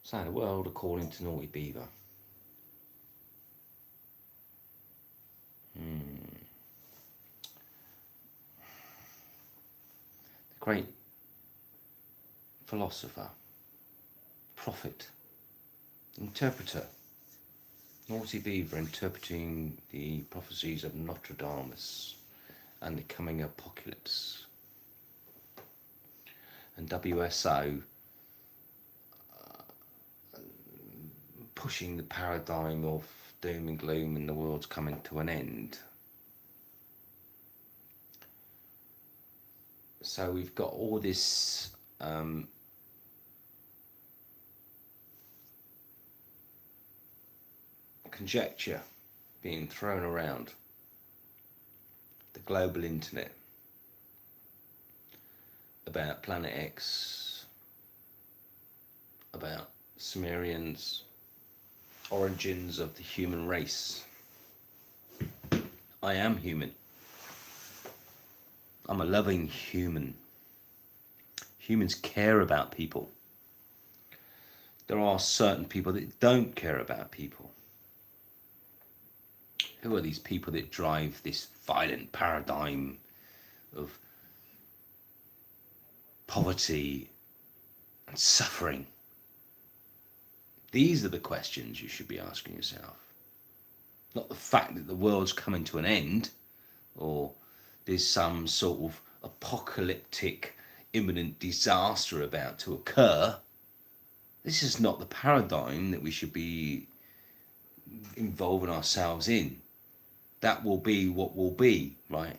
So, the world according to Naughty Beaver. The great philosopher, prophet, interpreter, Naughty Beaver, interpreting the prophecies of Notre Dame and the coming apocalypse. And WSO pushing the paradigm of doom and gloom and the world's coming to an end. So we've got all this conjecture being thrown around the global internet about Planet X, about Sumerians, origins of the human race. I am human. I'm a loving human. Humans care about people. There are certain people that don't care about people. Who are these people that drive this violent paradigm of poverty and suffering? These are the questions you should be asking yourself. Not the fact that the world's coming to an end, or there's some sort of apocalyptic imminent disaster about to occur. This is not the paradigm that we should be involving ourselves in. That will be what will be, right?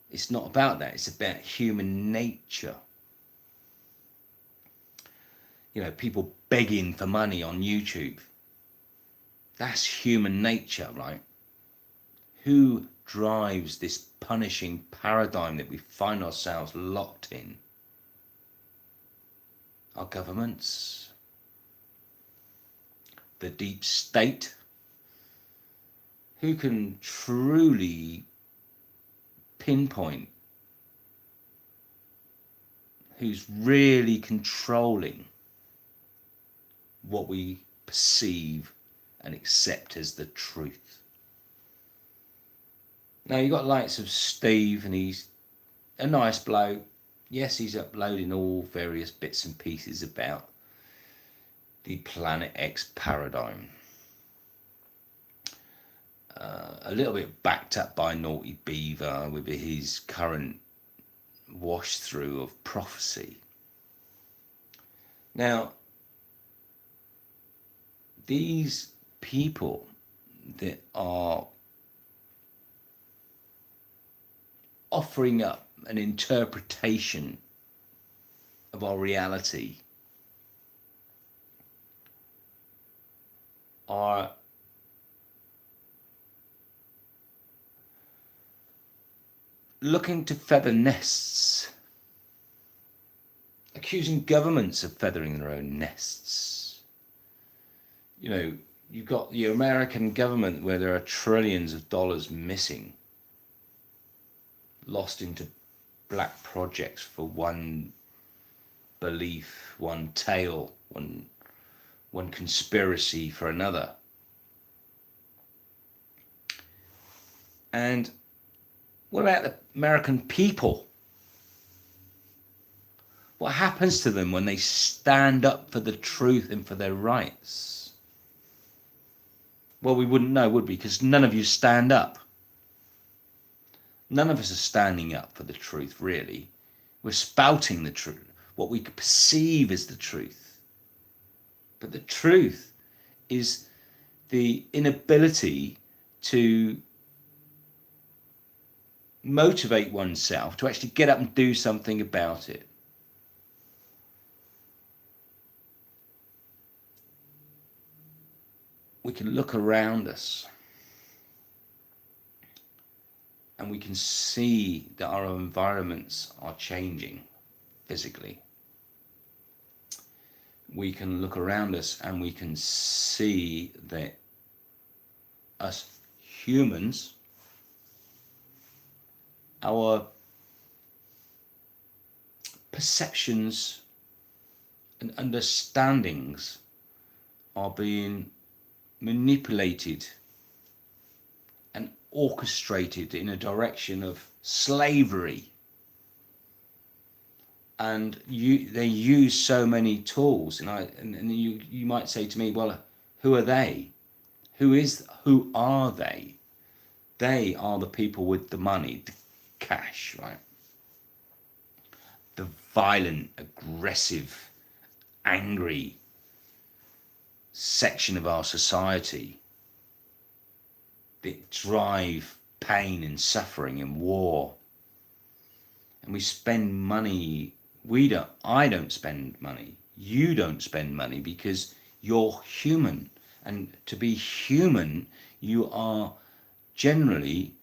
It's not about that. It's about human nature. You know, people begging for money on YouTube. That's human nature, right? Who drives this punishing paradigm that we find ourselves locked in? Our governments, the deep state. Who can truly pinpoint who's really controlling what we perceive and accept as the truth? Now, you've got likes of Steve, and he's a nice bloke. Yes, he's uploading all various bits and pieces about the Planet X paradigm. A little bit backed up by Naughty Beaver with his current wash through of prophecy. Now, these people that are offering up an interpretation of our reality are looking to feather nests, accusing governments of feathering their own nests. You know, you've got the American government where there are trillions of dollars missing, lost into black projects for one belief, one tale, one conspiracy for another. And what about the American people? What happens to them when they stand up for the truth and for their rights? Well, we wouldn't know, would we? Because none of you stand up. None of us are standing up for the truth, really. We're spouting the truth, what we perceive as the truth. But the truth is the inability to motivate oneself to actually get up and do something about it. We can look around us and we can see that our environments are changing physically. We can look around us and we can see that us humans, our perceptions and understandings are being manipulated and orchestrated in a direction of slavery. And they use so many tools, and you might say to me, well, who are they? Who are they? They are the people with the money, the cash, right? The violent, aggressive, angry section of our society that drive pain and suffering and war. And we spend money. I don't spend money. You don't spend money because you're human. And to be human, you are generally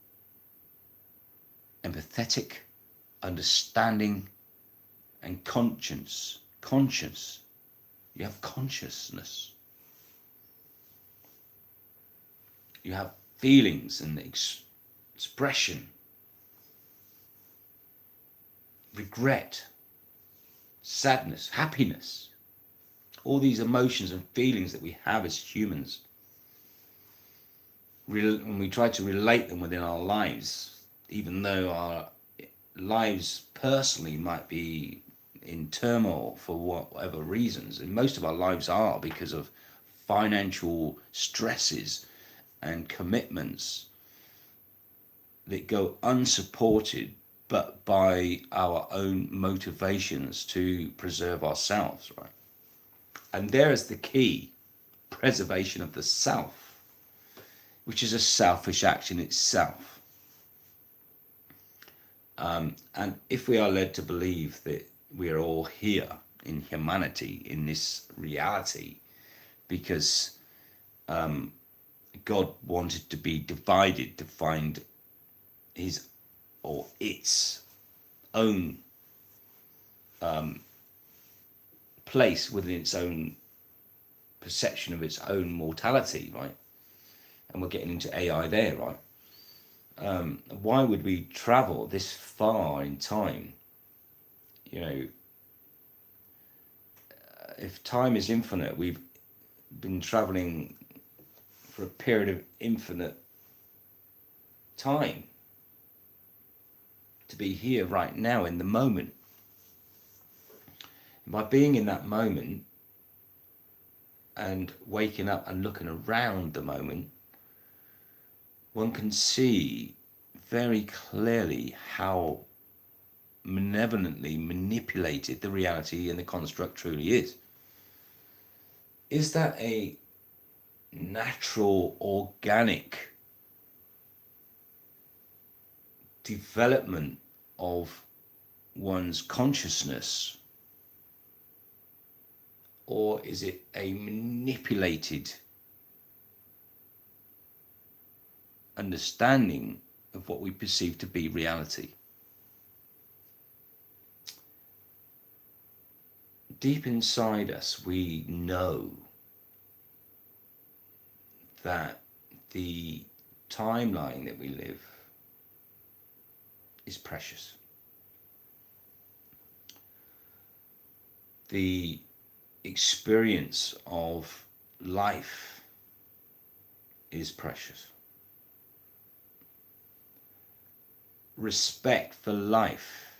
empathetic, understanding, and conscious. You have consciousness. You have feelings and expression, regret, sadness, happiness. All these emotions and feelings that we have as humans, when we try to relate them within our lives, even though our lives personally might be in turmoil for whatever reasons, and most of our lives are because of financial stresses and commitments that go unsupported, but by our own motivations to preserve ourselves, right? And there is the key: preservation of the self, which is a selfish action itself. And if we are led to believe that we are all here in humanity, in this reality, because God wanted to be divided to find his or its own place within its own perception of its own mortality, right? And we're getting into AI there, right? Why would we travel this far in time? You know, if time is infinite, we've been traveling for a period of infinite time to be here right now in the moment. And by being in that moment and waking up and looking around the moment, one can see very clearly how malevolently manipulated the reality and the construct truly is. Is that a natural, organic development of one's consciousness, or is it a manipulated understanding of what we perceive to be reality? Deep inside us, we know that the timeline that we live is precious. The experience of life is precious. Respect for life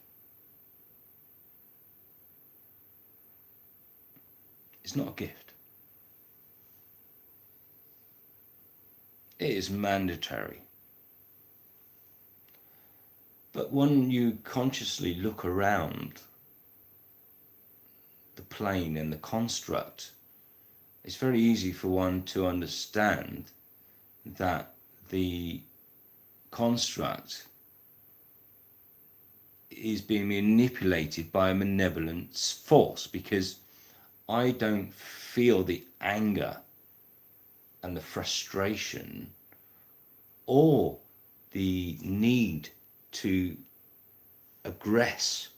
is not a gift. It is mandatory. But when you consciously look around the plane and the construct, it's very easy for one to understand that the construct is being manipulated by a malevolent force, because I don't feel the anger and the frustration or the need to aggress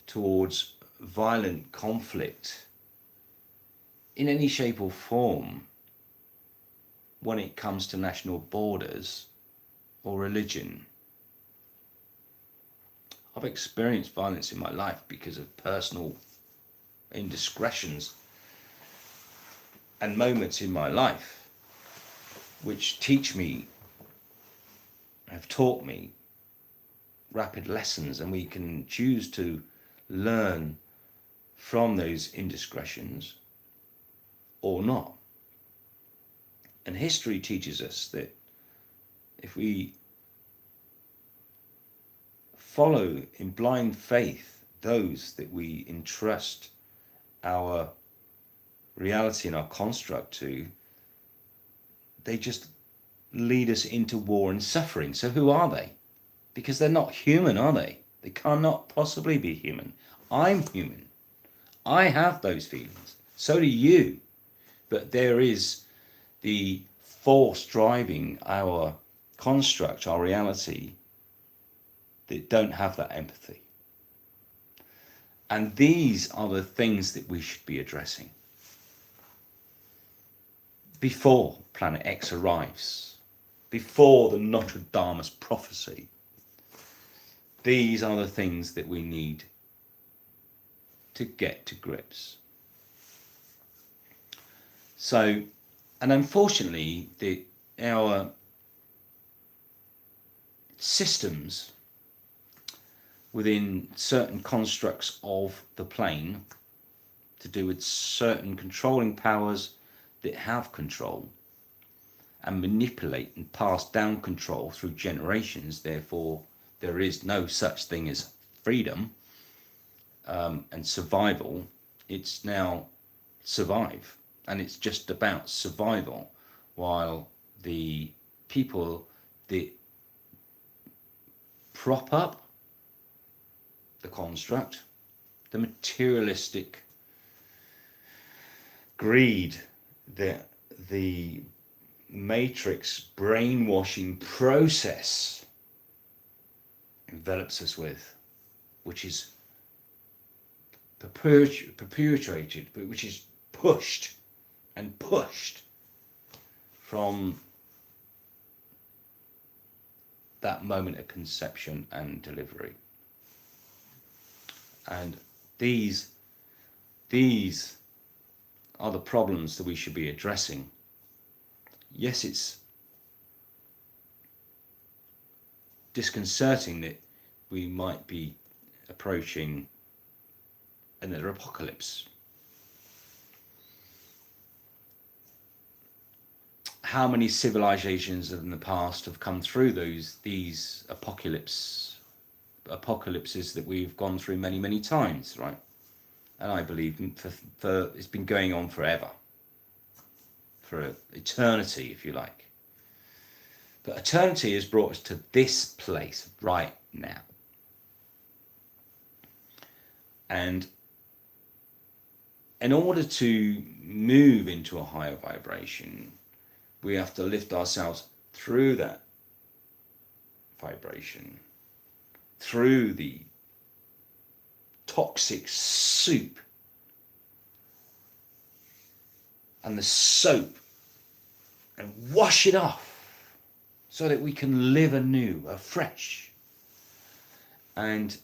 towards violent conflict in any shape or form when it comes to national borders or religion. I've experienced violence in my life because of personal indiscretions and moments in my life which have taught me rapid lessons, and we can choose to learn from those indiscretions or not. And history teaches us that if we follow in blind faith those that we entrust our reality and our construct to, they just lead us into war and suffering. So who are they? Because they're not human, are they? They cannot possibly be human. I'm human. I have those feelings. So do you. But there is the force driving our construct, our reality, that don't have that empathy. And these are the things that we should be addressing before Planet X arrives, before the Nostradamus prophecy. These are the things that we need to get to grips. So, and unfortunately, our systems within certain constructs of the plane to do with certain controlling powers that have control and manipulate and pass down control through generations. Therefore, there is no such thing as freedom and survival. It's now survive, and it's just about survival, while the people that prop up the construct, the materialistic greed that the matrix brainwashing process envelops us with, which is perpetuated, but which is pushed and pushed from that moment of conception and delivery. And these are the problems that we should be addressing. Yes, it's disconcerting that we might be approaching another apocalypse. How many civilizations in the past have come through these apocalypses that we've gone through many, many times, right? And I believe for it's been going on forever, for eternity, if you like. But eternity has brought us to this place right now. And in order to move into a higher vibration, we have to lift ourselves through that vibration, through the toxic soup and the soap, and wash it off so that we can live anew, afresh. And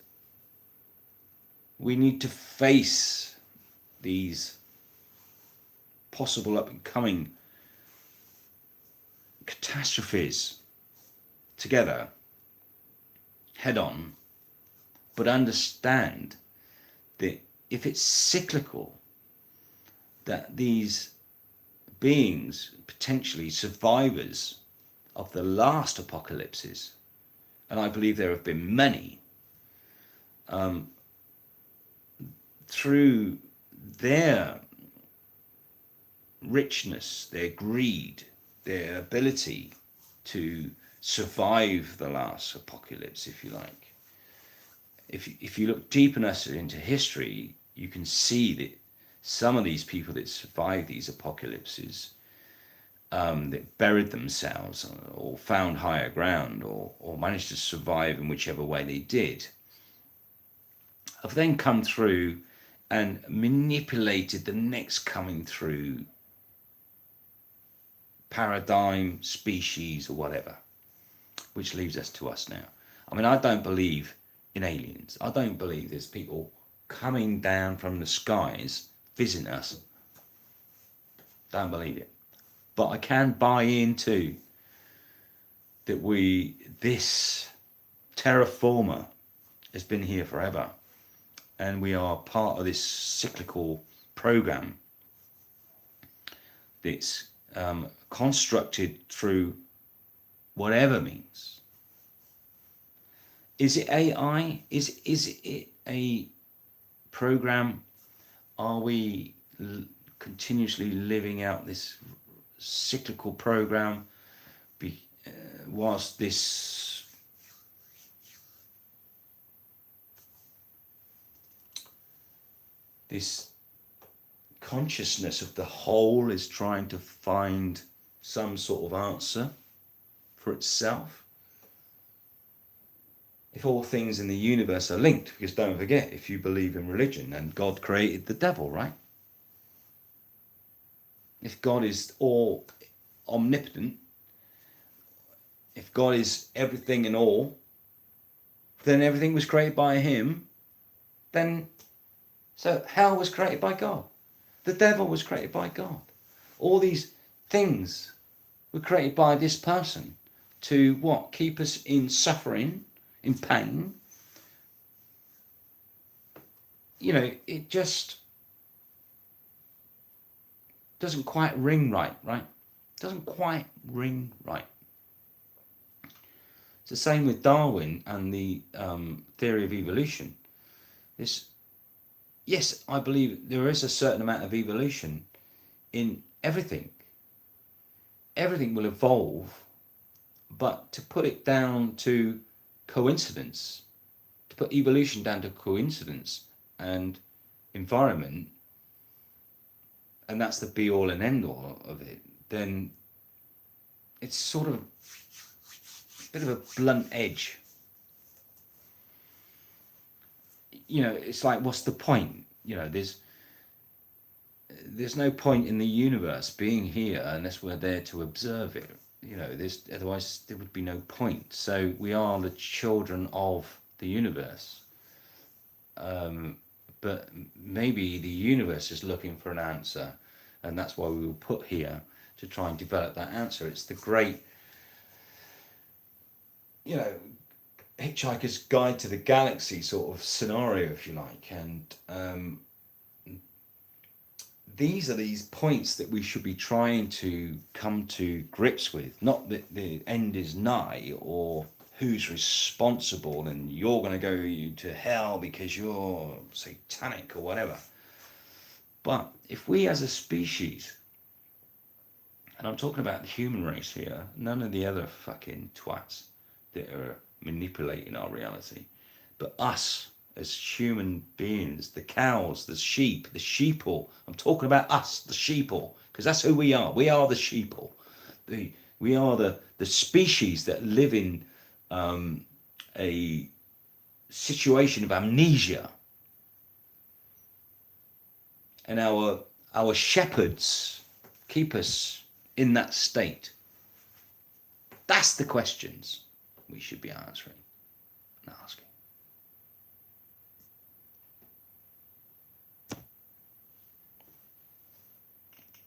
we need to face these possible up and coming catastrophes together, head on, but understand that if it's cyclical, that these beings, potentially survivors of the last apocalypses, and I believe there have been many, through their richness, their greed, their ability to survive the last apocalypse, if you like. If you look deep enough into history, you can see that some of these people that survived these apocalypses, that buried themselves or found higher ground or managed to survive in whichever way they did, have then come through and manipulated the next coming through paradigm, species, or whatever, which leaves us to us now. I mean, I don't believe in aliens. I don't believe there's people coming down from the skies visiting us. Don't believe it. But I can buy into that this terraformer has been here forever, and we are part of this cyclical program that's constructed through whatever means. Is it AI? Is it a program? Are we continuously living out this cyclical program whilst this consciousness of the whole is trying to find some sort of answer for itself? If all things in the universe are linked, because don't forget, if you believe in religion, and God created the devil, right? If God is all omnipotent, if God is everything and all, then everything was created by him. Then, so hell was created by God. The devil was created by God. All these things were created by this person to what? Keep us in suffering, in pain. You know, it just doesn't quite ring right? Doesn't quite ring right. It's the same with Darwin and the theory of evolution. Yes, I believe there is a certain amount of evolution in everything. Everything will evolve, but to put it down to coincidence, to put evolution down to coincidence and environment, and that's the be all and end all of it, then it's sort of a bit of a blunt edge. You know, it's like, what's the point? You know, there's no point in the universe being here unless we're there to observe it. You know, otherwise there would be no point. So we are the children of the universe. But maybe the universe is looking for an answer, and that's why we were put here, to try and develop that answer. It's the great, you know, Hitchhiker's Guide to the Galaxy sort of scenario, if you like. And these are these points that we should be trying to come to grips with. Not that the end is nigh, or who's responsible and you're going to go to hell because you're satanic or whatever. But if we as a species, and I'm talking about the human race here, none of the other fucking twats that are manipulating our reality, but us as human beings, the cows, the sheep, the sheeple. I'm talking about us, the sheeple, because that's who we are. We are the sheeple. We are the species that live in a situation of amnesia, and our shepherds keep us in that state. That's the questions we should be answering and asking.